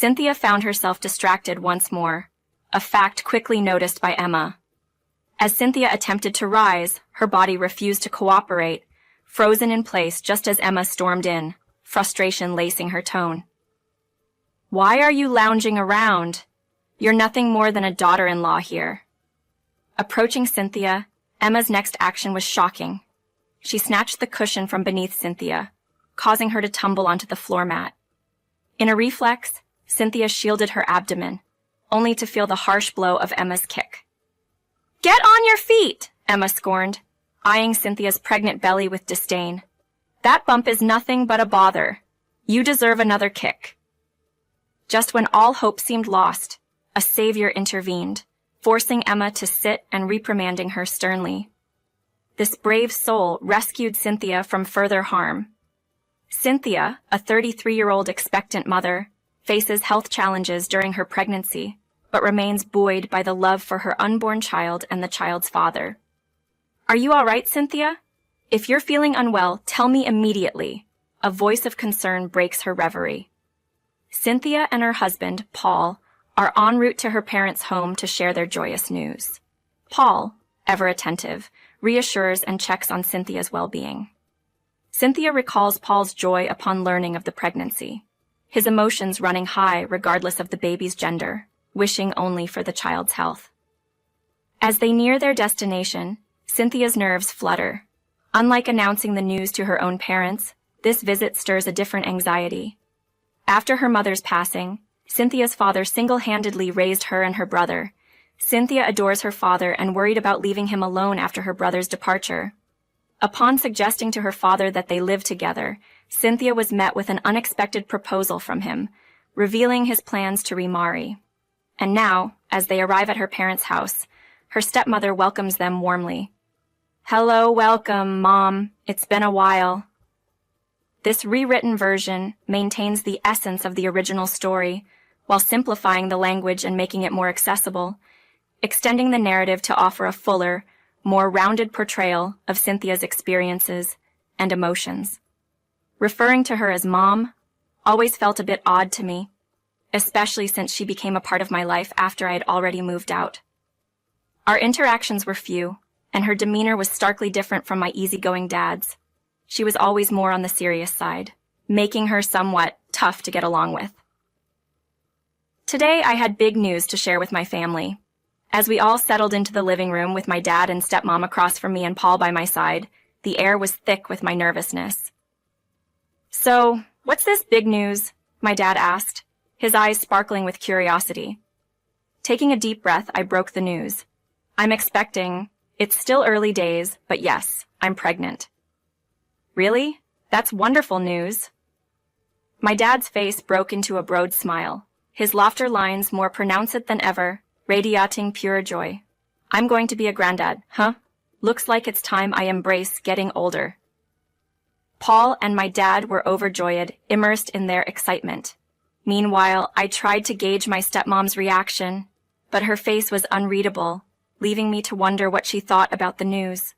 Cynthia found herself distracted once more, a fact quickly noticed by Emma. As Cynthia attempted to rise, her body refused to cooperate, frozen in place just as Emma stormed in, frustration lacing her tone. "Why are you lounging around? You're nothing more than a daughter-in-law here." Approaching Cynthia, Emma's next action was shocking. She snatched the cushion from beneath Cynthia, causing her to tumble onto the floor mat. In a reflex, Cynthia shielded her abdomen, only to feel the harsh blow of Emma's kick. "Get on your feet!" Emma scorned, eyeing Cynthia's pregnant belly with disdain. "That bump is nothing but a bother. You deserve another kick." Just when all hope seemed lost, a savior intervened, forcing Emma to sit and reprimanding her sternly. This brave soul rescued Cynthia from further harm. Cynthia, a 33-year-old expectant mother, faces health challenges during her pregnancy, but remains buoyed by the love for her unborn child and the child's father. "Are you all right, Cynthia? If you're feeling unwell, tell me immediately." A voice of concern breaks her reverie. Cynthia and her husband, Paul, are en route to her parents' home to share their joyous news. Paul, ever attentive, reassures and checks on Cynthia's well-being. Cynthia recalls Paul's joy upon learning of the pregnancy, his emotions running high regardless of the baby's gender, wishing only for the child's health. As they near their destination, Cynthia's nerves flutter. Unlike announcing the news to her own parents, this visit stirs a different anxiety. After her mother's passing, Cynthia's father single-handedly raised her and her brother. Cynthia adores her father and worried about leaving him alone after her brother's departure. Upon suggesting to her father that they live together, Cynthia was met with an unexpected proposal from him, revealing his plans to remarry. And now, as they arrive at her parents' house, her stepmother welcomes them warmly. "Hello, welcome, Mom. It's been a while." This rewritten version maintains the essence of the original story, while simplifying the language and making it more accessible, extending the narrative to offer a fuller, more rounded portrayal of Cynthia's experiences and emotions. Referring to her as Mom always felt a bit odd to me, especially since she became a part of my life after I had already moved out. Our interactions were few, and her demeanor was starkly different from my easygoing dad's. She was always more on the serious side, making her somewhat tough to get along with. Today I had big news to share with my family. As we all settled into the living room with my dad and stepmom across from me and Paul by my side, the air was thick with my nervousness. "So, what's this big news?" my dad asked, his eyes sparkling with curiosity. Taking a deep breath, I broke the news. "I'm expecting. It's still early days, but yes, I'm pregnant." "Really? That's wonderful news." My dad's face broke into a broad smile, his laughter lines more pronounced than ever, radiating pure joy. "I'm going to be a granddad, huh? Looks like it's time I embrace getting older." Paul and my dad were overjoyed, immersed in their excitement. Meanwhile, I tried to gauge my stepmom's reaction, but her face was unreadable, leaving me to wonder what she thought about the news.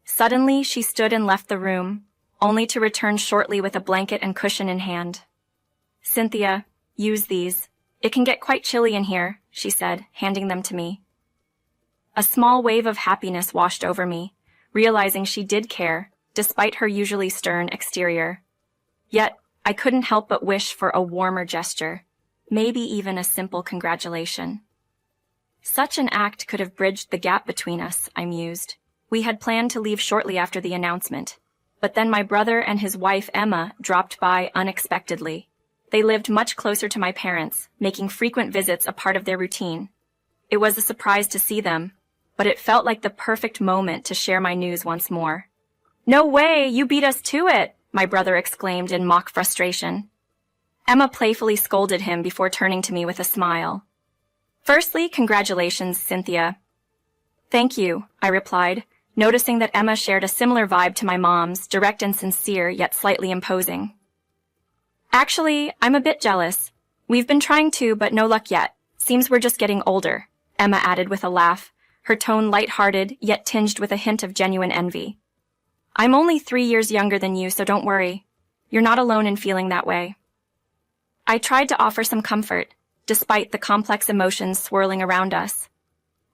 Suddenly, she stood and left the room, only to return shortly with a blanket and cushion in hand. "Cynthia, use these. It can get quite chilly in here," she said, handing them to me. A small wave of happiness washed over me, realizing she did care, despite her usually stern exterior. Yet, I couldn't help but wish for a warmer gesture, maybe even a simple congratulation. Such an act could have bridged the gap between us, I mused. We had planned to leave shortly after the announcement, but then my brother and his wife Emma dropped by unexpectedly. They lived much closer to my parents, making frequent visits a part of their routine. It was a surprise to see them, but it felt like the perfect moment to share my news once more. "No way, you beat us to it!" my brother exclaimed in mock frustration. Emma playfully scolded him before turning to me with a smile. "Firstly, congratulations, Cynthia." "Thank you," I replied, noticing that Emma shared a similar vibe to my mom's, direct and sincere, yet slightly imposing. "Actually, I'm a bit jealous. We've been trying to, but no luck yet. Seems we're just getting older," Emma added with a laugh, her tone light-hearted, yet tinged with a hint of genuine envy. "I'm only 3 years younger than you, so don't worry. You're not alone in feeling that way." I tried to offer some comfort, despite the complex emotions swirling around us.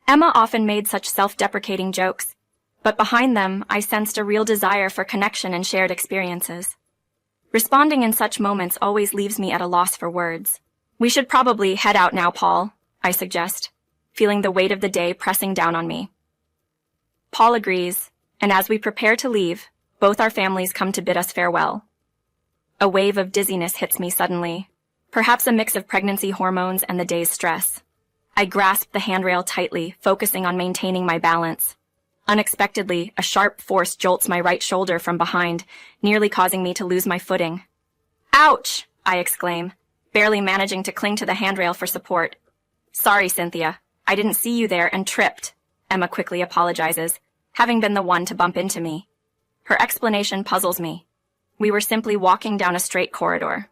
Emma often made such self-deprecating jokes, but behind them, I sensed a real desire for connection and shared experiences. Responding in such moments always leaves me at a loss for words. We should probably head out now, Paul, I suggest, feeling the weight of the day pressing down on me. Paul agrees, and as we prepare to leave, both our families come to bid us farewell. A wave of dizziness hits me suddenly, perhaps a mix of pregnancy hormones and the day's stress. I grasp the handrail tightly, focusing on maintaining my balance. Unexpectedly, a sharp force jolts my right shoulder from behind, nearly causing me to lose my footing. Ouch! I exclaim, barely managing to cling to the handrail for support. Sorry, Cynthia. I didn't see you there and tripped, Emma quickly apologizes, having been the one to bump into me. Her explanation puzzles me. We were simply walking down a straight corridor.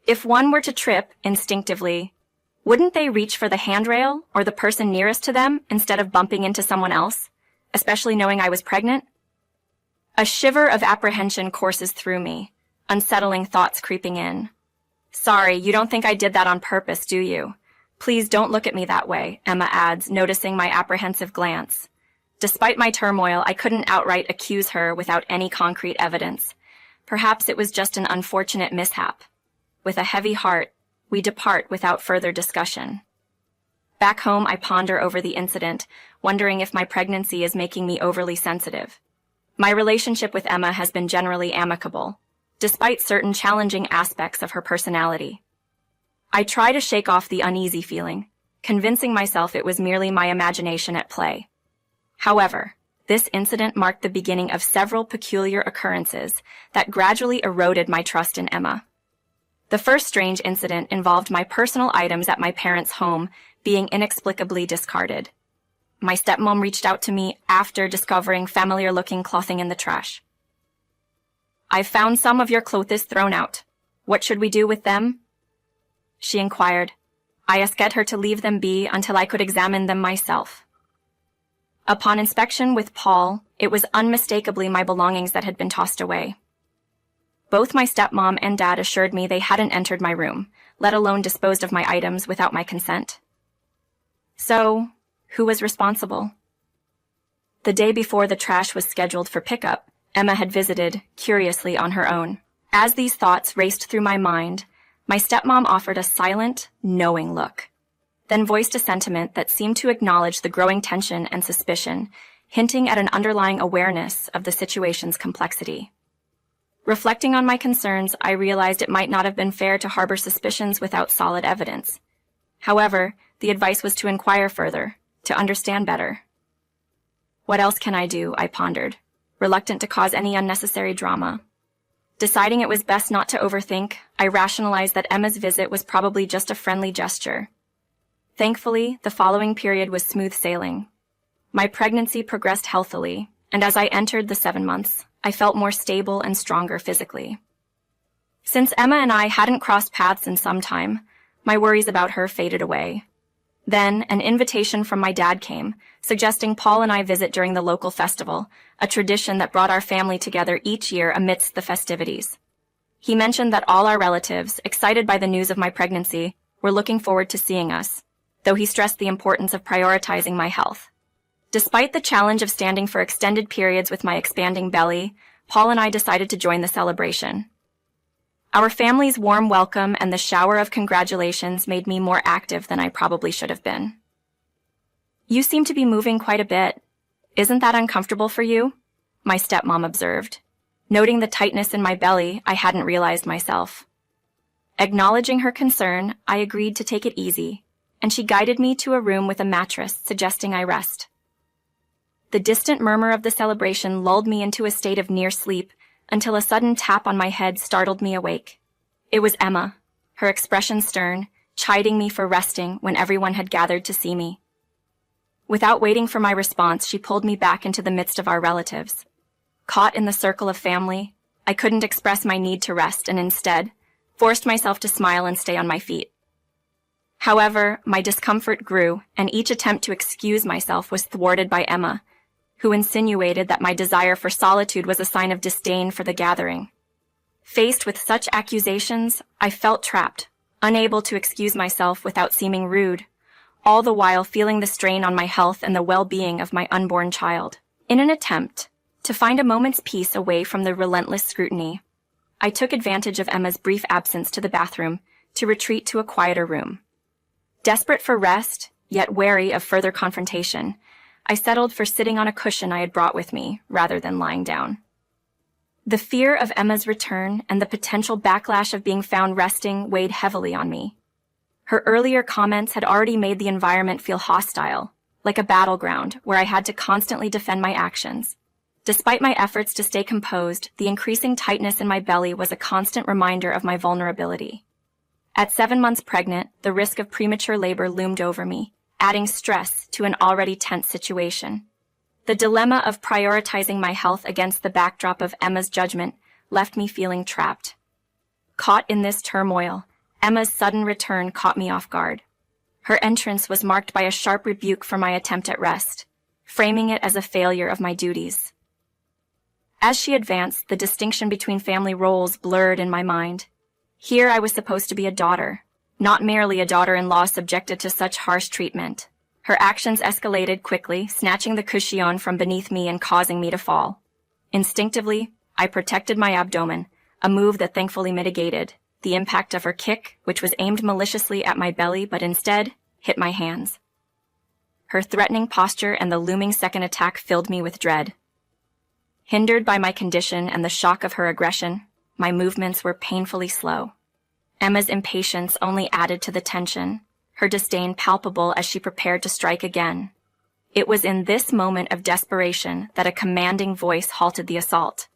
If one were to trip instinctively, wouldn't they reach for the handrail or the person nearest to them instead of bumping into someone else, especially knowing I was pregnant? A shiver of apprehension courses through me, unsettling thoughts creeping in. Sorry, you don't think I did that on purpose, do you? Please don't look at me that way, Emma adds, noticing my apprehensive glance. Despite my turmoil, I couldn't outright accuse her without any concrete evidence. Perhaps it was just an unfortunate mishap. With a heavy heart, we depart without further discussion. Back home, I ponder over the incident, wondering if my pregnancy is making me overly sensitive. My relationship with Emma has been generally amicable, despite certain challenging aspects of her personality. I try to shake off the uneasy feeling, convincing myself it was merely my imagination at play. However, this incident marked the beginning of several peculiar occurrences that gradually eroded my trust in Emma. The first strange incident involved my personal items at my parents' home being inexplicably discarded. My stepmom reached out to me after discovering familiar-looking clothing in the trash. "I've found some of your clothes thrown out. What should we do with them?" she inquired. I asked her to leave them be until I could examine them myself. Upon inspection with Paul, it was unmistakably my belongings that had been tossed away. Both my stepmom and dad assured me they hadn't entered my room, let alone disposed of my items without my consent. So, who was responsible? The day before the trash was scheduled for pickup, Emma had visited, curiously on her own. As these thoughts raced through my mind, my stepmom offered a silent, knowing look, then voiced a sentiment that seemed to acknowledge the growing tension and suspicion, hinting at an underlying awareness of the situation's complexity. Reflecting on my concerns, I realized it might not have been fair to harbor suspicions without solid evidence. However, the advice was to inquire further, to understand better. What else can I do? I pondered, reluctant to cause any unnecessary drama. Deciding it was best not to overthink, I rationalized that Emma's visit was probably just a friendly gesture. Thankfully, the following period was smooth sailing. My pregnancy progressed healthily, and as I entered the 7 months, I felt more stable and stronger physically. Since Emma and I hadn't crossed paths in some time, my worries about her faded away. Then, an invitation from my dad came, suggesting Paul and I visit during the local festival, a tradition that brought our family together each year amidst the festivities. He mentioned that all our relatives, excited by the news of my pregnancy, were looking forward to seeing us, though he stressed the importance of prioritizing my health. Despite the challenge of standing for extended periods with my expanding belly, Paul and I decided to join the celebration. Our family's warm welcome and the shower of congratulations made me more active than I probably should have been. "You seem to be moving quite a bit. Isn't that uncomfortable for you?" my stepmom observed. Noting the tightness in my belly, I hadn't realized myself. Acknowledging her concern, I agreed to take it easy, and she guided me to a room with a mattress, suggesting I rest. The distant murmur of the celebration lulled me into a state of near sleep until a sudden tap on my head startled me awake. It was Emma, her expression stern, chiding me for resting when everyone had gathered to see me. Without waiting for my response, she pulled me back into the midst of our relatives. Caught in the circle of family, I couldn't express my need to rest and instead forced myself to smile and stay on my feet. However, my discomfort grew, and each attempt to excuse myself was thwarted by Emma, who insinuated that my desire for solitude was a sign of disdain for the gathering. Faced with such accusations, I felt trapped, unable to excuse myself without seeming rude, all the while feeling the strain on my health and the well-being of my unborn child. In an attempt to find a moment's peace away from the relentless scrutiny, I took advantage of Emma's brief absence to the bathroom to retreat to a quieter room. Desperate for rest, yet wary of further confrontation, I settled for sitting on a cushion I had brought with me, rather than lying down. The fear of Emma's return and the potential backlash of being found resting weighed heavily on me. Her earlier comments had already made the environment feel hostile, like a battleground where I had to constantly defend my actions. Despite my efforts to stay composed, the increasing tightness in my belly was a constant reminder of my vulnerability. At 7 months pregnant, the risk of premature labor loomed over me, adding stress to an already tense situation. The dilemma of prioritizing my health against the backdrop of Emma's judgment left me feeling trapped. Caught in this turmoil, Emma's sudden return caught me off guard. Her entrance was marked by a sharp rebuke for my attempt at rest, framing it as a failure of my duties. As she advanced, the distinction between family roles blurred in my mind. Here I was supposed to be a daughter, not merely a daughter-in-law subjected to such harsh treatment. Her actions escalated quickly, snatching the cushion from beneath me and causing me to fall. Instinctively, I protected my abdomen, a move that thankfully mitigated the impact of her kick, which was aimed maliciously at my belly but instead hit my hands. Her threatening posture and the looming second attack filled me with dread. Hindered by my condition and the shock of her aggression, my movements were painfully slow. Emma's impatience only added to the tension, her disdain palpable as she prepared to strike again. It was in this moment of desperation that a commanding voice halted the assault.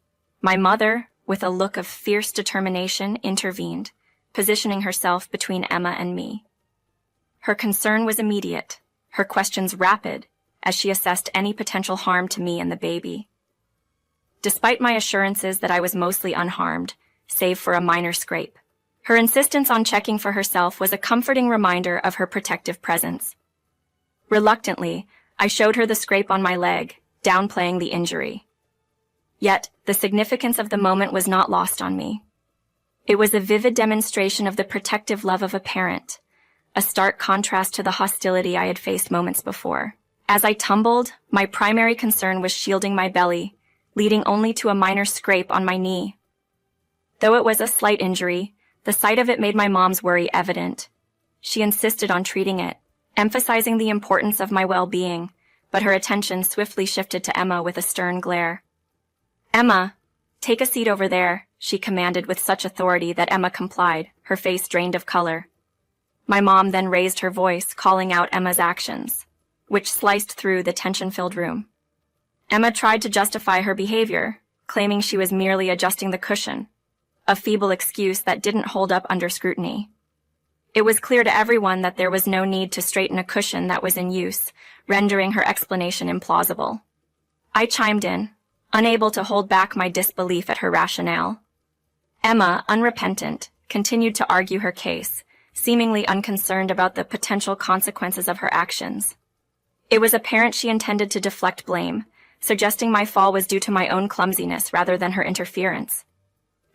My mother, with a look of fierce determination, intervened, positioning herself between Emma and me. Her concern was immediate, her questions rapid, as she assessed any potential harm to me and the baby. Despite my assurances that I was mostly unharmed, save for a minor scrape, her insistence on checking for herself was a comforting reminder of her protective presence. Reluctantly, I showed her the scrape on my leg, downplaying the injury. Yet, the significance of the moment was not lost on me. It was a vivid demonstration of the protective love of a parent, a stark contrast to the hostility I had faced moments before. As I tumbled, my primary concern was shielding my belly, leading only to a minor scrape on my knee. Though it was a slight injury, the sight of it made my mom's worry evident. She insisted on treating it, emphasizing the importance of my well-being, but her attention swiftly shifted to Emma with a stern glare. "Emma, take a seat over there," she commanded with such authority that Emma complied, her face drained of color. My mom then raised her voice, calling out Emma's actions, which sliced through the tension-filled room. Emma tried to justify her behavior, claiming she was merely adjusting the cushion, a feeble excuse that didn't hold up under scrutiny. It was clear to everyone that there was no need to straighten a cushion that was in use, rendering her explanation implausible. I chimed in, unable to hold back my disbelief at her rationale. Emma, unrepentant, continued to argue her case, seemingly unconcerned about the potential consequences of her actions. It was apparent she intended to deflect blame, suggesting my fall was due to my own clumsiness rather than her interference.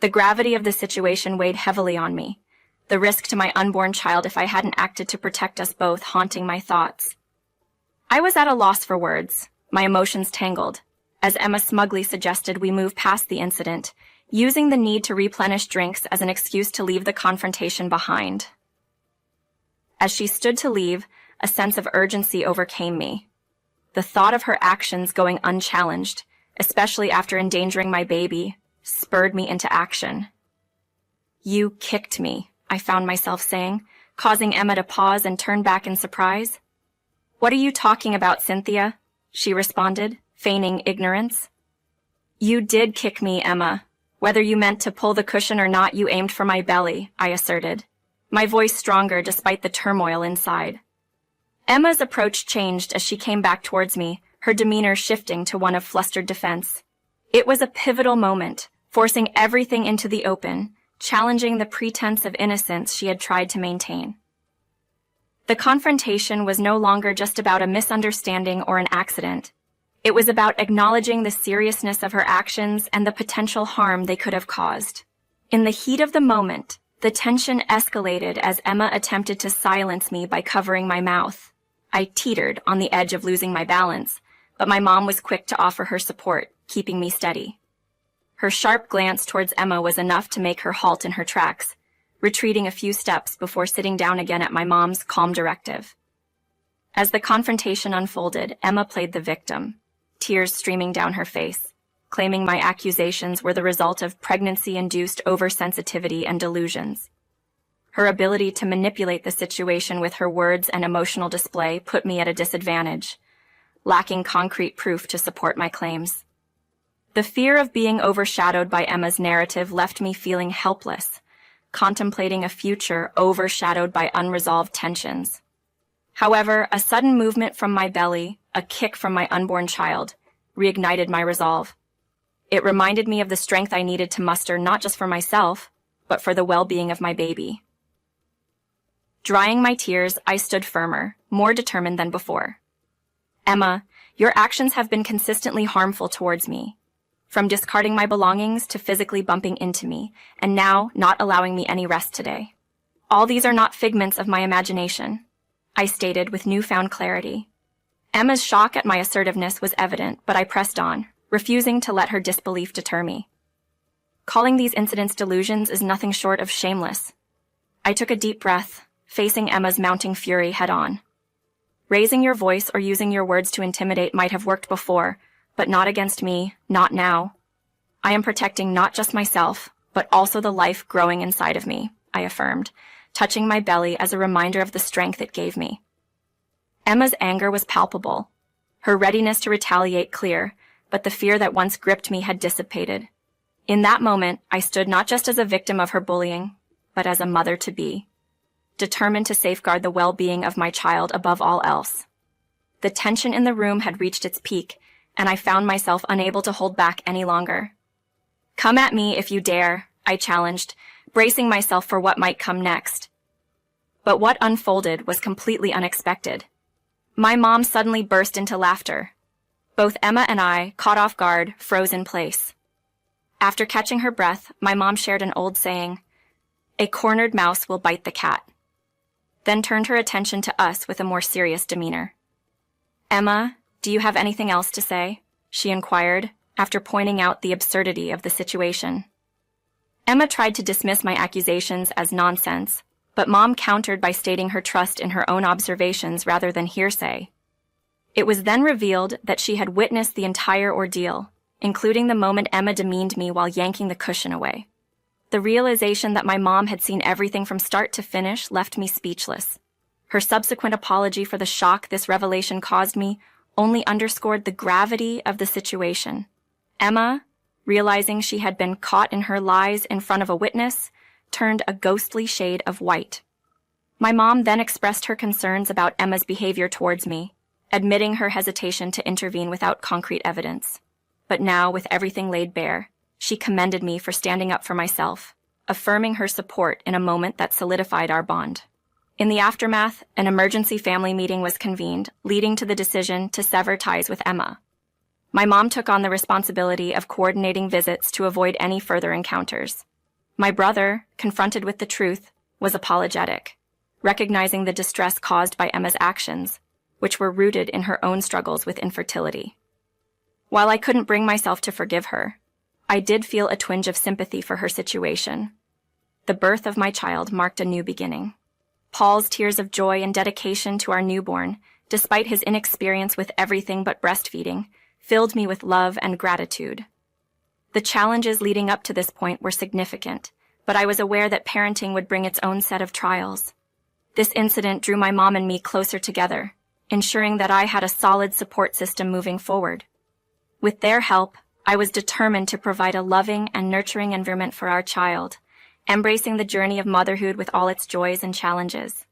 The gravity of the situation weighed heavily on me, the risk to my unborn child if I hadn't acted to protect us both haunting my thoughts. I was at a loss for words, my emotions tangled, as Emma smugly suggested we move past the incident, using the need to replenish drinks as an excuse to leave the confrontation behind. As she stood to leave, a sense of urgency overcame me. The thought of her actions going unchallenged, especially after endangering my baby, spurred me into action. "You kicked me," I found myself saying, causing Emma to pause and turn back in surprise. "What are you talking about, Cynthia?" she responded, feigning ignorance. "You did kick me, Emma. Whether you meant to pull the cushion or not, you aimed for my belly," I asserted, my voice stronger despite the turmoil inside. Emma's approach changed as she came back towards me, her demeanor shifting to one of flustered defense. It was a pivotal moment, forcing everything into the open, challenging the pretense of innocence she had tried to maintain. The confrontation was no longer just about a misunderstanding or an accident. It was about acknowledging the seriousness of her actions and the potential harm they could have caused. In the heat of the moment, the tension escalated as Emma attempted to silence me by covering my mouth. I teetered on the edge of losing my balance, but my mom was quick to offer her support, keeping me steady. Her sharp glance towards Emma was enough to make her halt in her tracks, retreating a few steps before sitting down again at my mom's calm directive. As the confrontation unfolded, Emma played the victim, tears streaming down her face, claiming my accusations were the result of pregnancy-induced oversensitivity and delusions. Her ability to manipulate the situation with her words and emotional display put me at a disadvantage, lacking concrete proof to support my claims. The fear of being overshadowed by Emma's narrative left me feeling helpless, contemplating a future overshadowed by unresolved tensions. However, a sudden movement from my belly, a kick from my unborn child, reignited my resolve. It reminded me of the strength I needed to muster not just for myself, but for the well-being of my baby. Drying my tears, I stood firmer, more determined than before. Emma, your actions have been consistently harmful towards me. From discarding my belongings to physically bumping into me, and now not allowing me any rest today. All these are not figments of my imagination, I stated with newfound clarity. Emma's shock at my assertiveness was evident, but I pressed on, refusing to let her disbelief deter me. Calling these incidents delusions is nothing short of shameless. I took a deep breath, facing Emma's mounting fury head-on. Raising your voice or using your words to intimidate might have worked before, but not against me, not now. I am protecting not just myself, but also the life growing inside of me, I affirmed, touching my belly as a reminder of the strength it gave me. Emma's anger was palpable, her readiness to retaliate clear, but the fear that once gripped me had dissipated. In that moment, I stood not just as a victim of her bullying, but as a mother-to-be, determined to safeguard the well-being of my child above all else. The tension in the room had reached its peak, and I found myself unable to hold back any longer. Come at me if you dare, I challenged, bracing myself for what might come next. But what unfolded was completely unexpected. My mom suddenly burst into laughter. Both Emma and I, caught off guard, froze in place. After catching her breath, my mom shared an old saying, "A cornered mouse will bite the cat," then turned her attention to us with a more serious demeanor. Emma, do you have anything else to say? She inquired, after pointing out the absurdity of the situation. Emma tried to dismiss my accusations as nonsense, but Mom countered by stating her trust in her own observations rather than hearsay. It was then revealed that she had witnessed the entire ordeal, including the moment Emma demeaned me while yanking the cushion away. The realization that my mom had seen everything from start to finish left me speechless. Her subsequent apology for the shock this revelation caused me only underscored the gravity of the situation. Emma, realizing she had been caught in her lies in front of a witness, turned a ghostly shade of white. My mom then expressed her concerns about Emma's behavior towards me, admitting her hesitation to intervene without concrete evidence. But now, with everything laid bare, she commended me for standing up for myself, affirming her support in a moment that solidified our bond. In the aftermath, an emergency family meeting was convened, leading to the decision to sever ties with Emma. My mom took on the responsibility of coordinating visits to avoid any further encounters. My brother, confronted with the truth, was apologetic, recognizing the distress caused by Emma's actions, which were rooted in her own struggles with infertility. While I couldn't bring myself to forgive her, I did feel a twinge of sympathy for her situation. The birth of my child marked a new beginning. Paul's tears of joy and dedication to our newborn, despite his inexperience with everything but breastfeeding, filled me with love and gratitude. The challenges leading up to this point were significant, but I was aware that parenting would bring its own set of trials. This incident drew my mom and me closer together, ensuring that I had a solid support system moving forward. With their help, I was determined to provide a loving and nurturing environment for our child, embracing the journey of motherhood with all its joys and challenges.